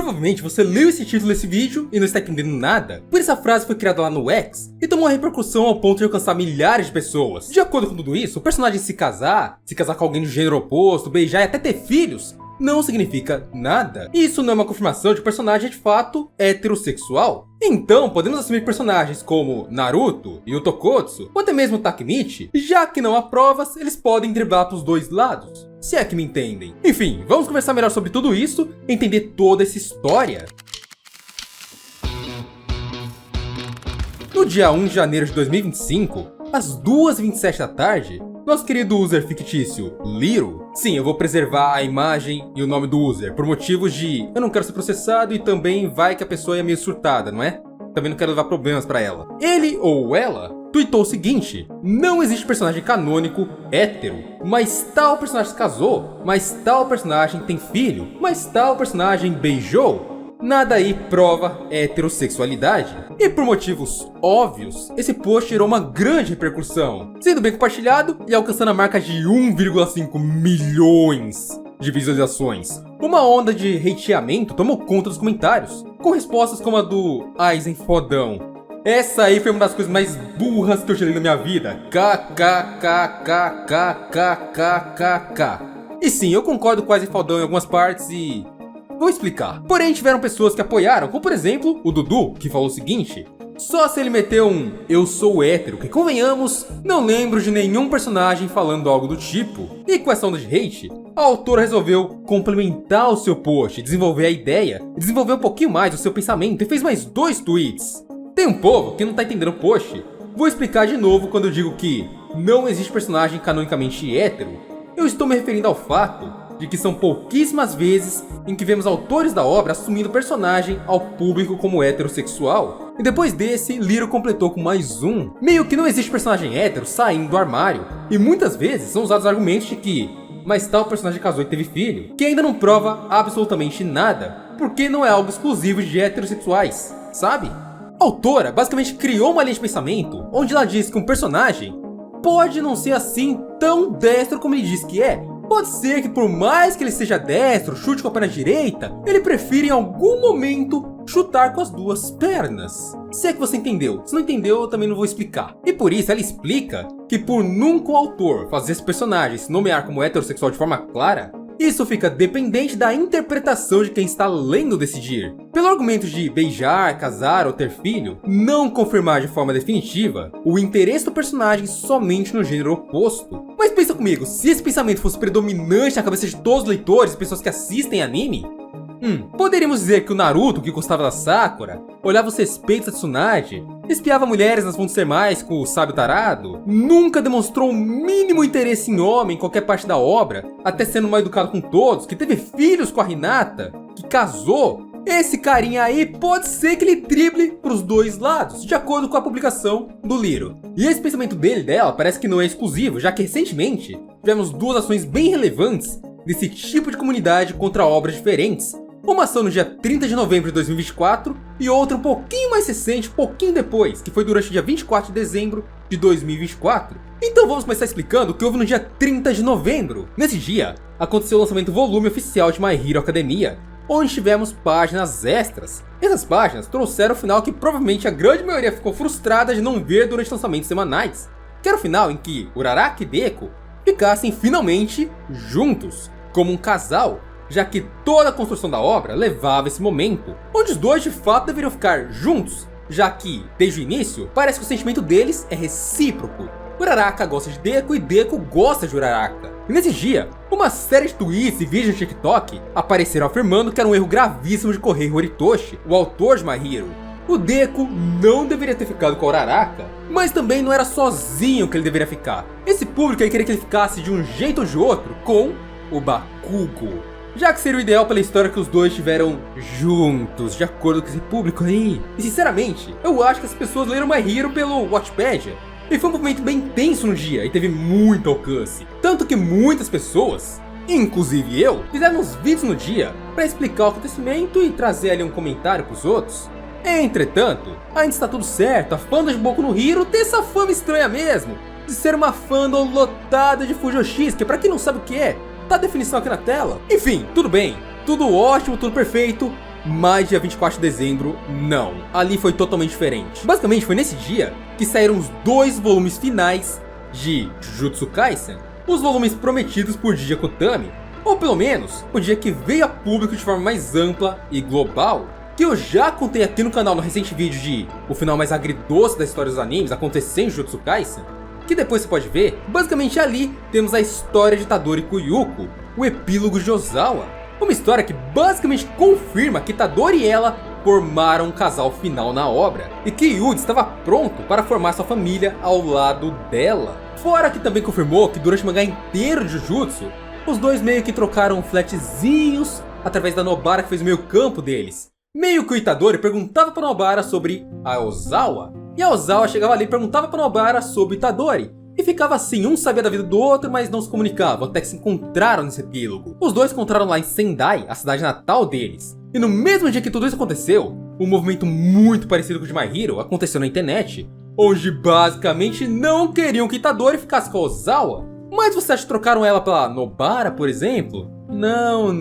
provavelmente você leu esse título desse vídeo e não está entendendo nada, pois essa frase foi criada lá no X e tomou uma repercussão ao ponto de alcançar milhares de pessoas. De acordo com tudo isso, o personagem se casar com alguém do gênero oposto, beijar e até ter filhos, não significa nada. Isso não é uma confirmação de que o personagem é de fato heterossexual. Então, podemos assumir personagens como Naruto e o Tokotsu, ou até mesmo Takemichi, já que não há provas, eles podem driblar para os dois lados. Se é que me entendem. Enfim, vamos conversar melhor sobre tudo isso e entender toda essa história. No dia 1 de janeiro de 2025, às 2h27 da tarde, nosso querido user fictício, Liro. Sim, eu vou preservar a imagem e o nome do user, por motivos de eu não quero ser processado e também vai que a pessoa é meio surtada, não é? Também não quero levar problemas pra ela. Ele ou ela tweetou o seguinte: não existe personagem canônico hétero, mas tal personagem se casou, mas tal personagem tem filho, mas tal personagem beijou. Nada aí prova heterossexualidade. E por motivos óbvios, esse post gerou uma grande repercussão, sendo bem compartilhado e alcançando a marca de 1,5 milhões de visualizações. Uma onda de hateamento tomou conta dos comentários, com respostas como a do Aizen fodão. Essa aí foi uma das coisas mais burras que eu já li na minha vida. KKKKKKKKK. E sim, eu concordo com o Aizen fodão em algumas partes e vou explicar. Porém, tiveram pessoas que apoiaram, como por exemplo, o Dudu, que falou o seguinte: só se ele meteu um "eu sou hétero", que convenhamos, não lembro de nenhum personagem falando algo do tipo. E com essa onda de hate, a autora resolveu complementar o seu post, desenvolver a ideia, desenvolver um pouquinho mais o seu pensamento e fez mais 2 tweets. Tem um povo que não tá entendendo o post. Vou explicar de novo quando eu digo que não existe personagem canonicamente hétero. Eu estou me referindo ao fato de que são pouquíssimas vezes em que vemos autores da obra assumindo o personagem ao público como heterossexual. E depois desse, Liro completou com mais um. Meio que não existe personagem hétero saindo do armário. E muitas vezes são usados argumentos de que mas tal personagem casou e teve filho, que ainda não prova absolutamente nada, porque não é algo exclusivo de heterossexuais, sabe? A autora basicamente criou uma linha de pensamento onde ela diz que um personagem pode não ser assim tão destro como ele diz que é. Pode ser que por mais que ele seja destro, chute com a perna direita, ele prefira em algum momento chutar com as 2 pernas. Se é que você entendeu. Se não entendeu, eu também não vou explicar. E por isso ela explica que por nunca o autor fazer esse personagem se nomear como heterossexual de forma clara, isso fica dependente da interpretação de quem está lendo decidir. Pelo argumento de beijar, casar ou ter filho, não confirmar de forma definitiva o interesse do personagem somente no gênero oposto. Mas pensa comigo, se esse pensamento fosse predominante na cabeça de todos os leitores e pessoas que assistem anime, poderíamos dizer que o Naruto, que gostava da Sakura, olhava os respeitos da Tsunade, espiava mulheres nas Fontes Termais com o sábio tarado, nunca demonstrou o mínimo interesse em homem em qualquer parte da obra, até sendo mal educado com todos, que teve filhos com a Hinata, que casou. Esse carinha aí pode ser que ele drible pros 2 lados, de acordo com a publicação do Liro. E esse pensamento dela parece que não é exclusivo, já que recentemente tivemos 2 ações bem relevantes desse tipo de comunidade contra obras diferentes. Uma ação no dia 30 de novembro de 2024 e outra um pouquinho mais recente, pouquinho depois, que foi durante o dia 24 de dezembro de 2024. Então vamos começar explicando o que houve no dia 30 de novembro. Nesse dia, aconteceu o lançamento do volume oficial de My Hero Academia, onde tivemos páginas extras. Essas páginas trouxeram o final que provavelmente a grande maioria ficou frustrada de não ver durante lançamentos semanais, que era o final em que Uraraka e Deku ficassem finalmente juntos, como um casal, já que toda a construção da obra levava esse momento, onde os dois de fato deveriam ficar juntos, já que, desde o início, parece que o sentimento deles é recíproco. Uraraka gosta de Deku e Deku gosta de Uraraka. E nesse dia, uma série de tweets e vídeos no TikTok apareceram afirmando que era um erro gravíssimo de Kohei Horitoshi, o autor de My Hero. O Deku não deveria ter ficado com a Uraraka, mas também não era sozinho que ele deveria ficar. Esse público aí queria que ele ficasse de um jeito ou de outro com o Bakugo, já que seria o ideal pela história que os dois estiveram juntos, de acordo com esse público aí. E sinceramente, eu acho que as pessoas leram My Hero pelo Watchpad, e foi um movimento bem tenso no dia e teve muito alcance. Tanto que muitas pessoas, inclusive eu, fizeram uns vídeos no dia para explicar o acontecimento e trazer ali um comentário pros outros. Entretanto, ainda está tudo certo, a fandom de Boku no Hero tem essa fama estranha mesmo, de ser uma fandom lotada de Fujoshis, que pra quem não sabe o que é, tá a definição aqui na tela. Enfim, tudo bem, tudo ótimo, tudo perfeito, Mas dia 24 de dezembro, não. Ali foi totalmente diferente. Basicamente foi nesse dia que saíram os 2 volumes finais de Jujutsu Kaisen. Os volumes prometidos por Didi Akutami, ou pelo menos o dia que veio a público de forma mais ampla e global, que eu já contei aqui no canal no recente vídeo de o final mais agridoce da história dos animes acontecendo em Jujutsu Kaisen, que depois você pode ver. Basicamente ali temos a história de Itadori e Kuyuko, o epílogo de Ozawa, uma história que basicamente confirma que Itadori e ela formaram um casal final na obra, e que Yuji estava pronto para formar sua família ao lado dela. Fora que também confirmou que durante o mangá inteiro de Jujutsu, os dois meio que trocaram flertezinhos através da Nobara que fez o meio campo deles. Meio que o Itadori perguntava para Nobara sobre a Ozawa, e a Ozawa chegava ali e perguntava para Nobara sobre Itadori. E ficava assim, um sabia da vida do outro, mas não se comunicavam, até que se encontraram nesse epílogo. Os dois se encontraram lá em Sendai, a cidade natal deles. E no mesmo dia que tudo isso aconteceu, um movimento muito parecido com o de My Hero aconteceu na internet, onde basicamente não queriam que Itadori ficasse com a Ozawa. Mas você acha que trocaram ela pela Nobara, por exemplo? Não.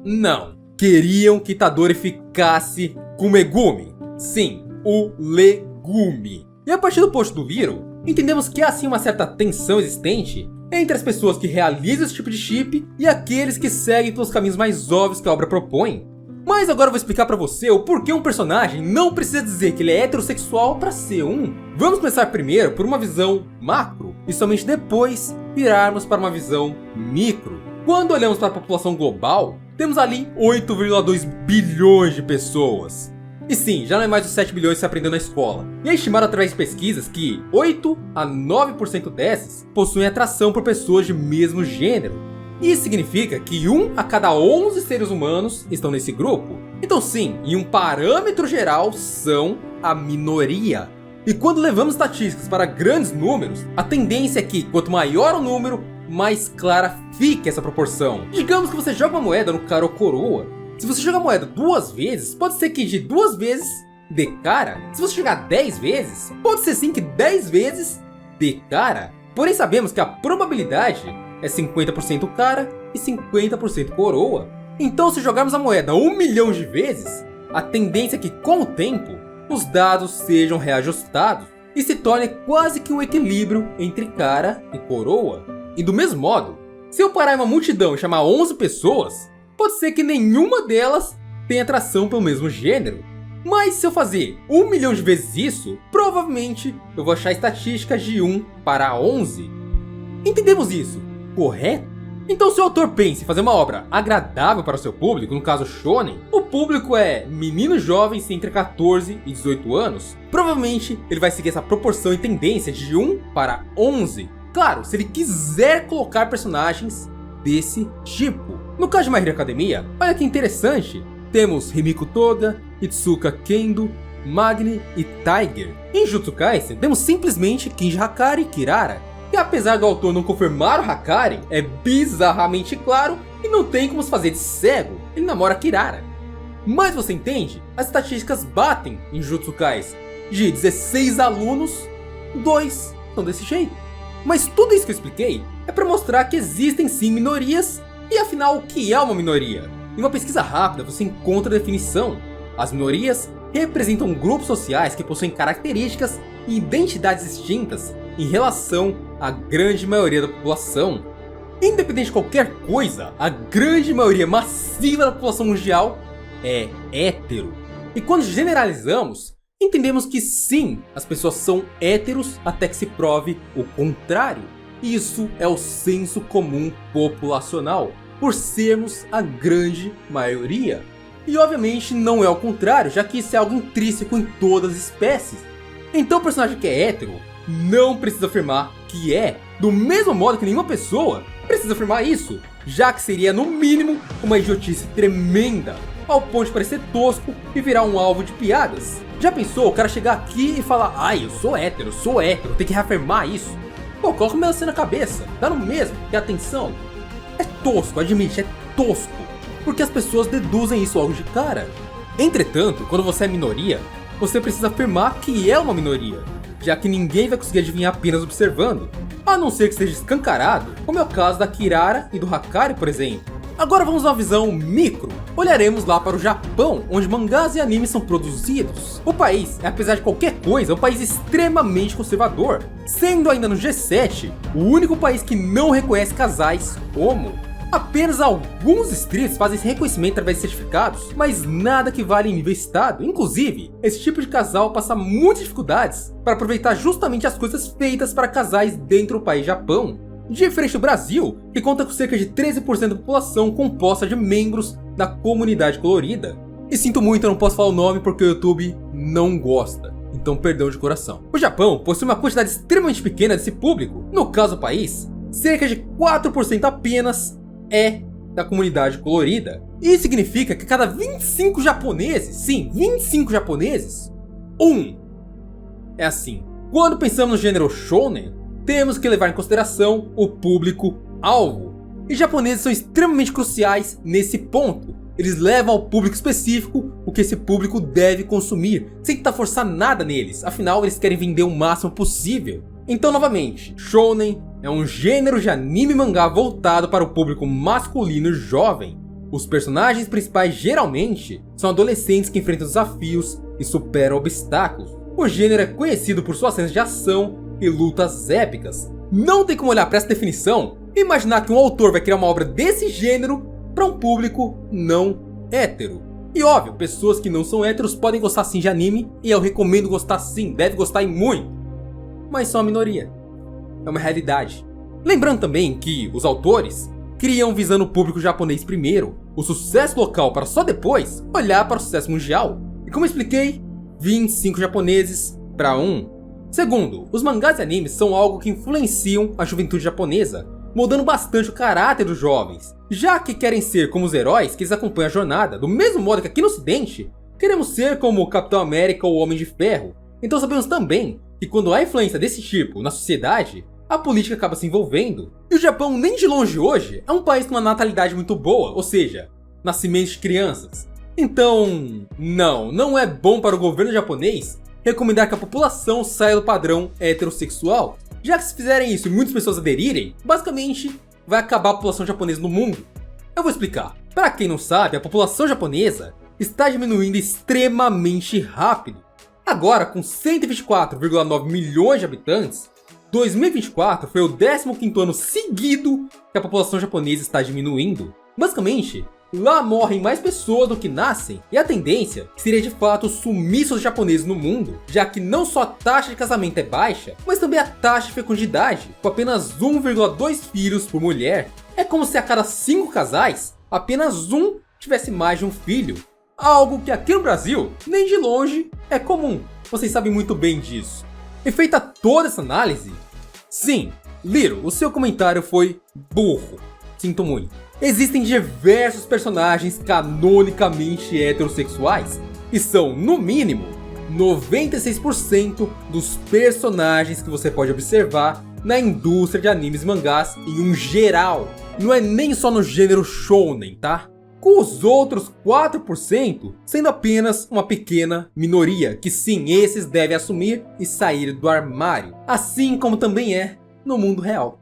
Não. Queriam que Itadori ficasse com o Megumi. Sim, o Legume. E a partir do post do Hiro, entendemos que há assim uma certa tensão existente entre as pessoas que realizam esse tipo de chip e aqueles que seguem pelos caminhos mais óbvios que a obra propõe. Mas agora eu vou explicar pra você o porquê um personagem não precisa dizer que ele é heterossexual pra ser um. Vamos começar primeiro por uma visão macro e somente depois virarmos para uma visão micro. Quando olhamos para a população global, temos ali 8,2 bilhões de pessoas. E sim, já não é mais os 7 bilhões que se aprendeu na escola. E é estimado através de pesquisas que 8 a 9% dessas possuem atração por pessoas de mesmo gênero. Isso significa que 1 a cada 11 seres humanos estão nesse grupo. Então sim, em um parâmetro geral, são a minoria. E quando levamos estatísticas para grandes números, a tendência é que quanto maior o número, mais clara fique essa proporção. Digamos que você joga uma moeda no cara ou coroa. Se você jogar a moeda 2 vezes, pode ser que de 2 vezes dê cara. Se você jogar 10 vezes, pode ser sim que 10 vezes dê cara. Porém sabemos que a probabilidade é 50% cara e 50% coroa. Então se jogarmos a moeda 1 milhão de vezes, a tendência é que com o tempo, os dados sejam reajustados e se torne quase que um equilíbrio entre cara e coroa. E do mesmo modo, se eu parar em uma multidão e chamar 11 pessoas, pode ser que nenhuma delas tenha atração pelo mesmo gênero. Mas se eu fazer 1 milhão de vezes isso, provavelmente eu vou achar estatísticas de 1 para 11. Entendemos isso, correto? Então se o autor pensa em fazer uma obra agradável para o seu público, no caso shonen, o público é meninos jovens entre 14 e 18 anos, provavelmente ele vai seguir essa proporção e tendência de 1 para 11. Claro, se ele quiser colocar personagens desse tipo. No caso de My Hero Academia, olha que interessante, temos Rimiko Toga, Itsuka Kendo, Magni e Tiger. Em Jujutsu Kaisen, temos simplesmente Kinji Hakari e Kirara. E apesar do autor não confirmar o Hakari, é bizarramente claro e não tem como se fazer de cego, ele namora Kirara. Mas você entende? As estatísticas batem em Jujutsu Kaisen. De 16 alunos, 2 são desse jeito. Mas tudo isso que eu expliquei é para mostrar que existem sim minorias. E afinal, o que é uma minoria? Em uma pesquisa rápida você encontra a definição. As minorias representam grupos sociais que possuem características e identidades distintas em relação à grande maioria da população. Independente de qualquer coisa, a grande maioria massiva da população mundial é hétero. E quando generalizamos, entendemos que sim, as pessoas são héteros até que se prove o contrário. Isso é o senso comum populacional, por sermos a grande maioria. E obviamente não é o contrário, já que isso é algo intrínseco em todas as espécies. Então o personagem que é hétero não precisa afirmar que é, do mesmo modo que nenhuma pessoa precisa afirmar isso, já que seria no mínimo uma idiotice tremenda, ao ponto de parecer tosco e virar um alvo de piadas. Já pensou o cara chegar aqui e falar: ai, eu sou hétero, tem que reafirmar isso? Pô, coloca o melancia na cabeça, dá no mesmo, que atenção. É tosco, admite, é tosco, porque as pessoas deduzem isso logo de cara. Entretanto, quando você é minoria, você precisa afirmar que é uma minoria, já que ninguém vai conseguir adivinhar apenas observando, a não ser que esteja escancarado, como é o caso da Kirara e do Hakari, por exemplo. Agora vamos a uma visão micro. Olharemos lá para o Japão, onde mangás e animes são produzidos. O país é, apesar de qualquer coisa, um país extremamente conservador, sendo ainda no G7 o único país que não reconhece casais homo. Apenas alguns distritos fazem esse reconhecimento através de certificados, mas nada que vale em nível estado. Inclusive, esse tipo de casal passa muitas dificuldades para aproveitar justamente as coisas feitas para casais dentro do país Japão. Diferente do Brasil, que conta com cerca de 13% da população composta de membros da comunidade colorida. E sinto muito, eu não posso falar o nome porque o YouTube não gosta, então perdão de coração. O Japão possui uma quantidade extremamente pequena desse público. No caso do país, cerca de 4% apenas é da comunidade colorida. Isso significa que cada 25 japoneses, sim, 25 japoneses, um é assim. Quando pensamos no gênero shounen, temos que levar em consideração o público-alvo. E japoneses são extremamente cruciais nesse ponto. Eles levam ao público específico o que esse público deve consumir, sem tentar forçar nada neles, afinal eles querem vender o máximo possível. Então, novamente, shounen é um gênero de anime e mangá voltado para o público masculino e jovem. Os personagens principais geralmente são adolescentes que enfrentam desafios e superam obstáculos. O gênero é conhecido por suas cenas de ação e lutas épicas. Não tem como olhar para essa definição e imaginar que um autor vai criar uma obra desse gênero para um público não hétero. E óbvio, pessoas que não são héteros podem gostar sim de anime, e eu recomendo gostar sim, deve gostar e muito. Mas são a minoria. É uma realidade. Lembrando também que os autores criam visando o público japonês primeiro, o sucesso local para só depois olhar para o sucesso mundial. E como eu expliquei, 25 japoneses para 1. Segundo, os mangás e animes são algo que influenciam a juventude japonesa, moldando bastante o caráter dos jovens, já que querem ser como os heróis que eles acompanham a jornada, do mesmo modo que aqui no ocidente, queremos ser como o Capitão América ou o Homem de Ferro. Então sabemos também que quando há influência desse tipo na sociedade, a política acaba se envolvendo. E o Japão, nem de longe hoje, é um país com uma natalidade muito boa, ou seja, nascimentos de crianças. Então, não é bom para o governo japonês recomendar que a população saia do padrão heterossexual, já que se fizerem isso e muitas pessoas aderirem, basicamente vai acabar a população japonesa no mundo. Eu vou explicar. Para quem não sabe, a população japonesa está diminuindo extremamente rápido. Agora, com 124,9 milhões de habitantes, 2024 foi o 15º ano seguido que a população japonesa está diminuindo. Basicamente, lá morrem mais pessoas do que nascem, e a tendência seria de fato o sumiço dos japoneses no mundo, já que não só a taxa de casamento é baixa, mas também a taxa de fecundidade, com apenas 1,2 filhos por mulher. É como se a cada 5 casais, apenas um tivesse mais de um filho. Algo que aqui no Brasil, nem de longe, é comum. Vocês sabem muito bem disso. E feita toda essa análise, sim, Liro, o seu comentário foi burro. Sinto muito. Existem diversos personagens canonicamente heterossexuais, e são, no mínimo, 96% dos personagens que você pode observar na indústria de animes e mangás em um geral. Não é nem só no gênero shounen, tá? Com os outros 4% sendo apenas uma pequena minoria, que sim, esses devem assumir e sair do armário. Assim como também é no mundo real.